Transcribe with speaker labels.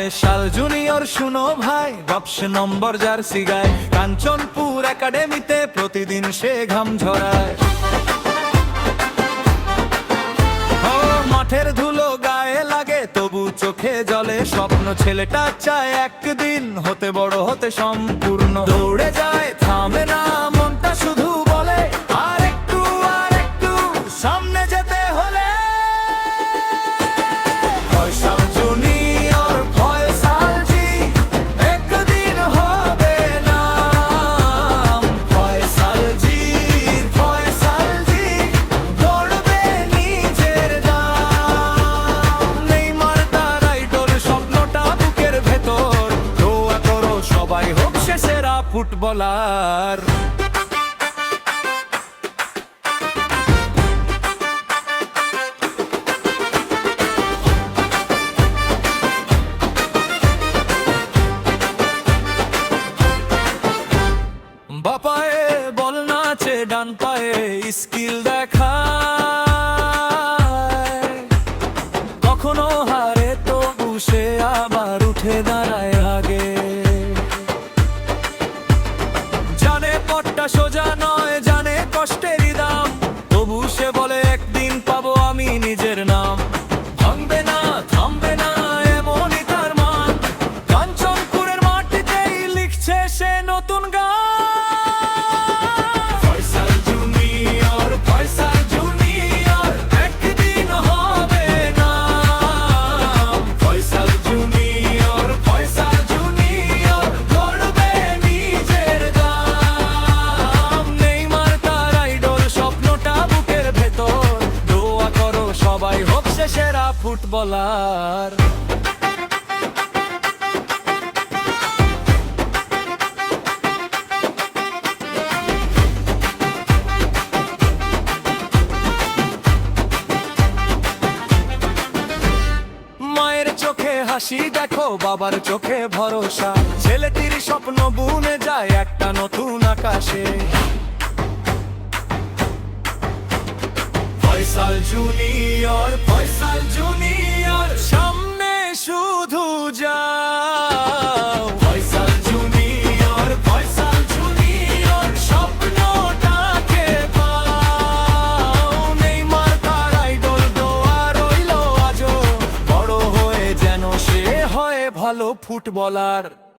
Speaker 1: Faisal junior শুনো ভাই, 10 নম্বর jersey গায়, কাঞ্চনপুর একাডেমিতে প্রতিদিন সে ঘাম ঝরায়। মাঠের ধুলো গায়ে লাগে তবু চোখে জলে স্বপ্ন, ছেলেটা চায় একদিন হতে বড়, হতে সম্পূর্ণ। দৌড়ে যায় থামে না, মনটা শুধু বলে আর একটু সামনে যেতে হলে। ফয়সাল জুনিয়র ফয়সাল জি, একদিন হবে নাম। ফয়সাল জি দৌড়বে নিজের দাম। নেইমার তার আইডল, স্বপ্নটা বুকের ভেতর, দোয়া করো সবাই হোক সে সেরা ফুটবলার। বাপায়ে বল নাচে, ডান পায়ে স্কিল দেখায়, কখনো হারে তবু সে আবার উঠে দাঁড়ায় আগে। জানে পথটা সোজা নয়, জানে কষ্টেরই দাম, তবু সে বলে একদিন পাবো আমি নিজের নাম। ভাঙবে না থামবে না এমনই তার মান, কাঞ্চনপুরের মাটিতেই লিখছে সে নতুন গান। সেরা ফুটবলার। মায়ের চোখে হাসি দেখো, বাবার চোখে ভরসা, ছেলেটির স্বপ্ন বুনে যায় একটা নতুন আকাশে। ফয়সাল জুনিয়র সামনে শুধু যাও। ফয়সাল জুনিয়র স্বপ্নটাকে পাও। নেইমার তার আইডল, দোয়া রইলো আজও, বড় হয়ে যেন সে হয় ভালো ফুটবলার।